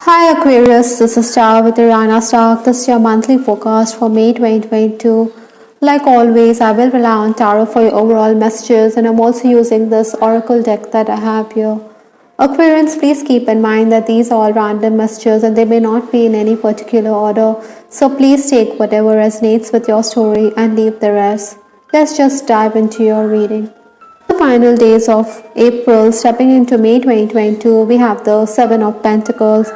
Hi Aquarius, this is Star with Irana Stark. This is your monthly forecast for May 2022. Like always, I will rely on tarot for your overall messages, and I'm also using this oracle deck that I have here. Aquarians, please keep in mind that these are all random messages and they may not be in any particular order, so please take whatever resonates with your story and leave the rest. Let's just dive into your reading. The final days of April, stepping into May 2022, we have the Seven of Pentacles.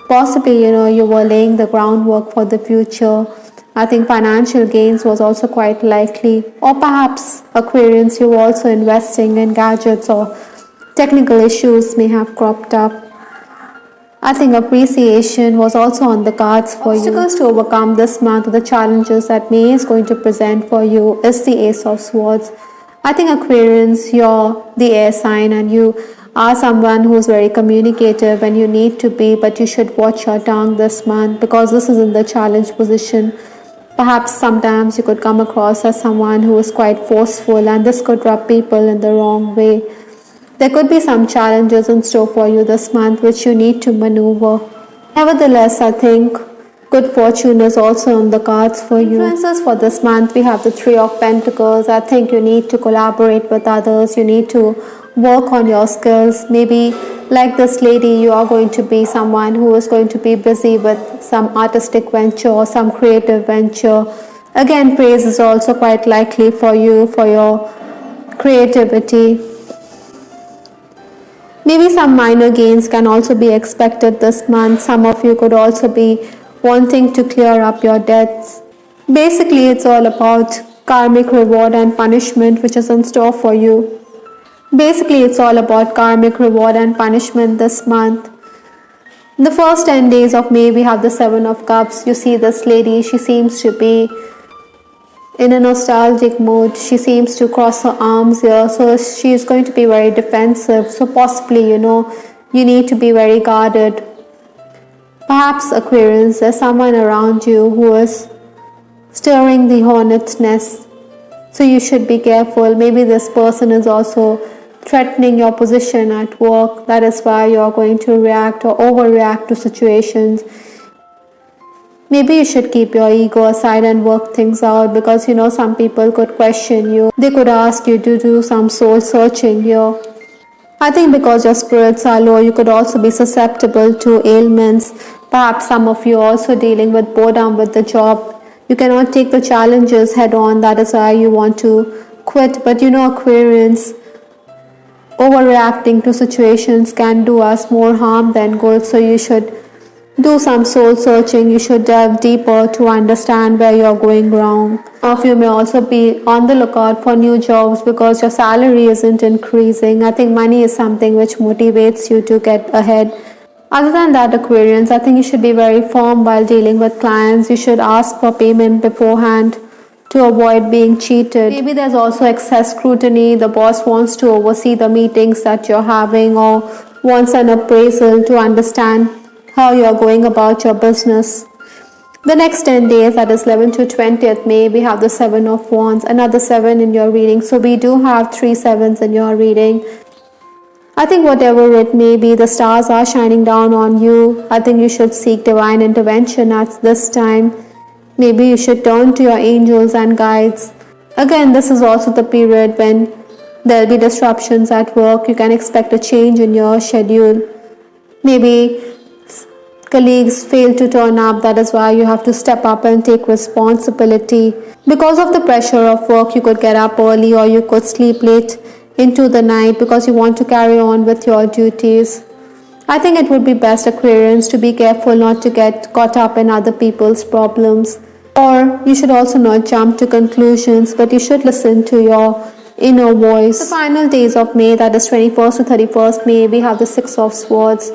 Possibly, you were laying the groundwork for the future. I think financial gains was also quite likely. Or perhaps, Aquarians, you were also investing in gadgets or technical issues may have cropped up. I think appreciation was also on the cards for you. Obstacles to overcome this month, the challenges that May is going to present for you is the Ace of Swords. I think Aquarians, you're the air sign and you are someone who's very communicative and you need to be, but you should watch your tongue this month because this is in the challenge position. Perhaps sometimes you could come across as someone who is quite forceful and this could rub people in the wrong way. There could be some challenges in store for you this month which you need to maneuver. Nevertheless, I think good fortune is also on the cards for you. Influences for this month, we have the Three of Pentacles. I think you need to collaborate with others. You need to work on your skills. Maybe like this lady, you are going to be someone who is going to be busy with some artistic venture or some creative venture. Again, praise is also quite likely for you for your creativity. Maybe some minor gains can also be expected this month. Some of you could also be wanting to clear up your debts. Basically, it's all about karmic reward and punishment which is in store for you. Basically, it's all about karmic reward and punishment this month. In the first 10 days of May, we have the Seven of Cups. You see this lady, she seems to be in a nostalgic mood. She seems to cross her arms here, so she is going to be very defensive. So possibly, you need to be very guarded. Perhaps Aquarians, there's someone around you who is stirring the hornet's nest. So you should be careful. Maybe this person is also threatening your position at work. That is why you're going to react or overreact to situations. Maybe you should keep your ego aside and work things out because some people could question you. They could ask you to do some soul searching here. I think because your spirits are low, you could also be susceptible to ailments. Perhaps some of you are also dealing with boredom with the job. You cannot take the challenges head on. That is why you want to quit. But Aquarians, overreacting to situations can do us more harm than good. So you should do some soul searching. You should delve deeper to understand where you're going wrong. Some of you may also be on the lookout for new jobs because your salary isn't increasing. I think money is something which motivates you to get ahead. Other than that, Aquarians, I think you should be very firm while dealing with clients. You should ask for payment beforehand to avoid being cheated. Maybe there's also excess scrutiny. The boss wants to oversee the meetings that you're having or wants an appraisal to understand how you're going about your business. The next 10 days, that is 11th to 20th May, we have the Seven of Wands, another 7 in your reading. So we do have 3 sevens in your reading. I think whatever it may be, the stars are shining down on you. I think you should seek divine intervention at this time. Maybe you should turn to your angels and guides. Again, this is also the period when there'll be disruptions at work. You can expect a change in your schedule. Maybe colleagues fail to turn up. That is why you have to step up and take responsibility. Because of the pressure of work, you could get up early or you could sleep late into the night because you want to carry on with your duties. I think it would be best, Aquarians, to be careful not to get caught up in other people's problems. Or you should also not jump to conclusions, but you should listen to your inner voice. The final days of May, that is 21st to 31st May, we have the Six of Swords.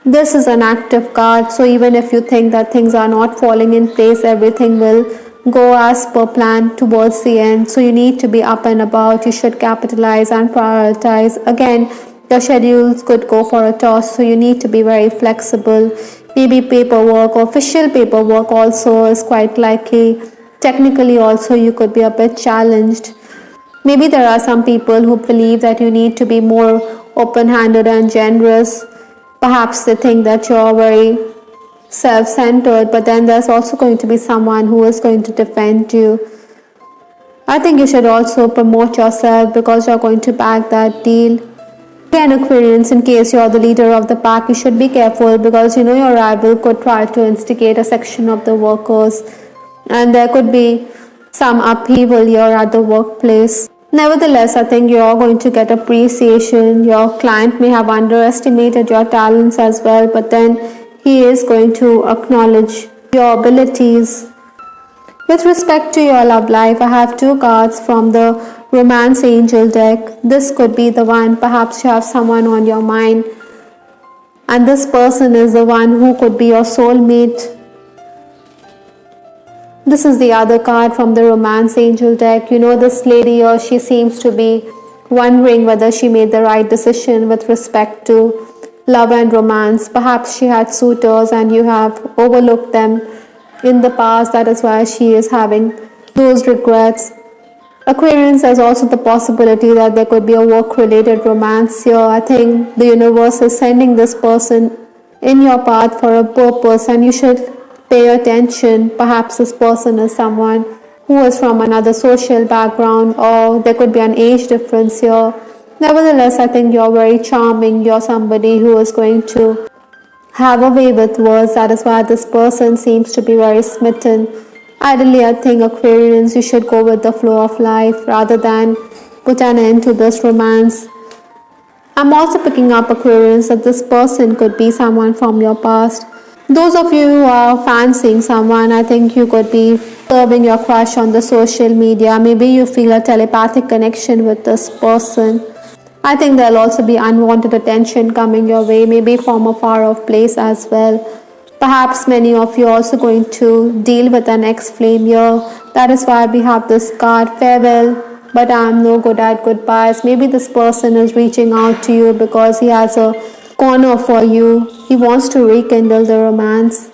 This is an active card, so even if you think that things are not falling in place, everything will go as per plan towards the end. So you need to be up and about. You should capitalize and prioritize. Again, your schedules could go for a toss, so you need to be very flexible. Maybe paperwork or official paperwork also is quite likely. Technically also you could be a bit challenged. Maybe there are some people who believe that you need to be more open-handed and generous. Perhaps they think that you're very self-centered, but then there's also going to be someone who is going to defend you. I think you should also promote yourself because you're going to back that deal. Again, Aquarians, in case you're the leader of the pack, you should be careful because you know your rival could try to instigate a section of the workers and there could be some upheaval here at the workplace. Nevertheless, I think you're going to get appreciation. Your client may have underestimated your talents as well, but then he is going to acknowledge your abilities. With respect to your love life, I have two cards from the Romance Angel deck. This could be the one. Perhaps you have someone on your mind and this person is the one who could be your soulmate. This is the other card from the Romance Angel deck. You know, this lady here, she seems to be wondering whether she made the right decision with respect to love and romance. Perhaps she had suitors and you have overlooked them in the past. That is why she is having those regrets. Aquarians, there's also the possibility that there could be a work-related romance here. I think the universe is sending this person in your path for a purpose and you should pay attention. Perhaps this person is someone who is from another social background or there could be an age difference here. Nevertheless, I think you're very charming. You're somebody who is going to have a way with words. That is why this person seems to be very smitten. Ideally, I think Aquarians, you should go with the flow of life rather than put an end to this romance. I'm also picking up, Aquarians, that this person could be someone from your past. Those of you who are fancying someone, I think you could be serving your crush on the social media. Maybe you feel a telepathic connection with this person. I think there'll also be unwanted attention coming your way, maybe from a far off place as well. Perhaps many of you are also going to deal with an ex-flame here. That is why we have this card, farewell, but I am no good at goodbyes. Maybe this person is reaching out to you because he has a corner for you. He wants to rekindle the romance.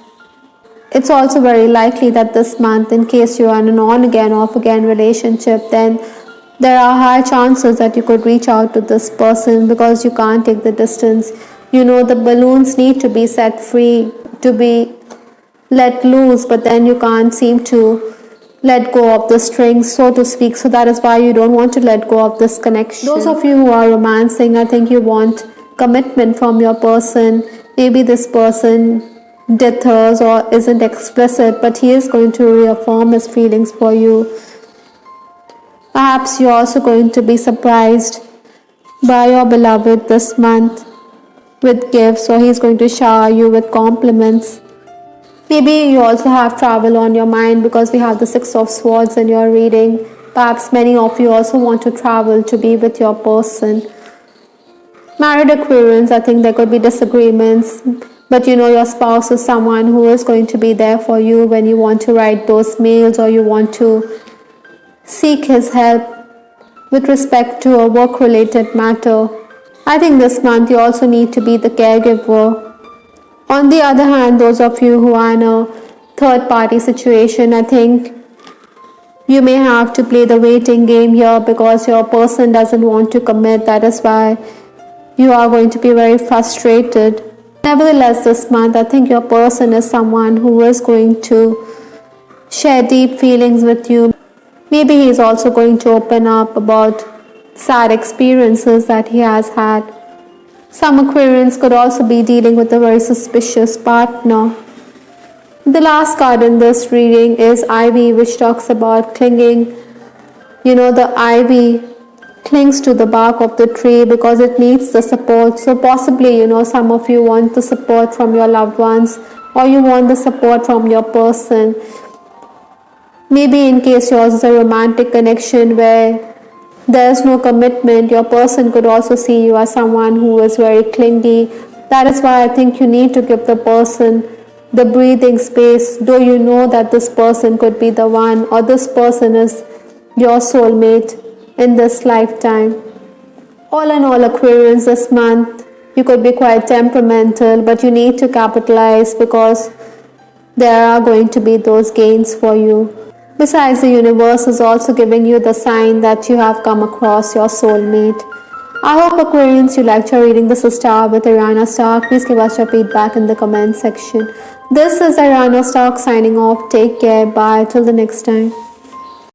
It's also very likely that this month, in case you are in an on-again, off-again relationship, then there are high chances that you could reach out to this person because you can't take the distance. You know, the balloons need to be set free, to be let loose, but then you can't seem to let go of the strings, so to speak. So that is why you don't want to let go of this connection. Those of you who are romancing, I think you want commitment from your person. Maybe this person dithers or isn't explicit, but he is going to reaffirm his feelings for you. Perhaps you're also going to be surprised by your beloved this month with gifts, or he's going to shower you with compliments. Maybe you also have travel on your mind because we have the Six of Swords in your reading. Perhaps many of you also want to travel to be with your person. Married Aquarians, I think there could be disagreements, but you know your spouse is someone who is going to be there for you when you want to write those mails or you want to seek his help with respect to a work-related matter. I think this month you also need to be the caregiver. On the other hand, those of you who are in a third-party situation, I think you may have to play the waiting game here because your person doesn't want to commit. That is why you are going to be very frustrated. Nevertheless, this month, I think your person is someone who is going to share deep feelings with you. Maybe he is also going to open up about sad experiences that he has had. Some Aquarians could also be dealing with a very suspicious partner. The last card in this reading is Ivy, which talks about clinging. You know, the ivy clings to the bark of the tree because it needs the support. So possibly, you know, some of you want the support from your loved ones or you want the support from your person. Maybe in case yours is a romantic connection where there is no commitment, your person could also see you as someone who is very clingy. That is why I think you need to give the person the breathing space. Though you know that this person could be the one or this person is your soulmate in this lifetime. All in all, Aquarians, this month you could be quite temperamental, but you need to capitalize because there are going to be those gains for you. Besides, the universe is also giving you the sign that you have come across your soulmate. I hope Aquarians you liked your reading. This is Star with Ariana Stark. Please give us your feedback in the comment section. This is Ariana Stark signing off. Take care. Bye. Till the next time.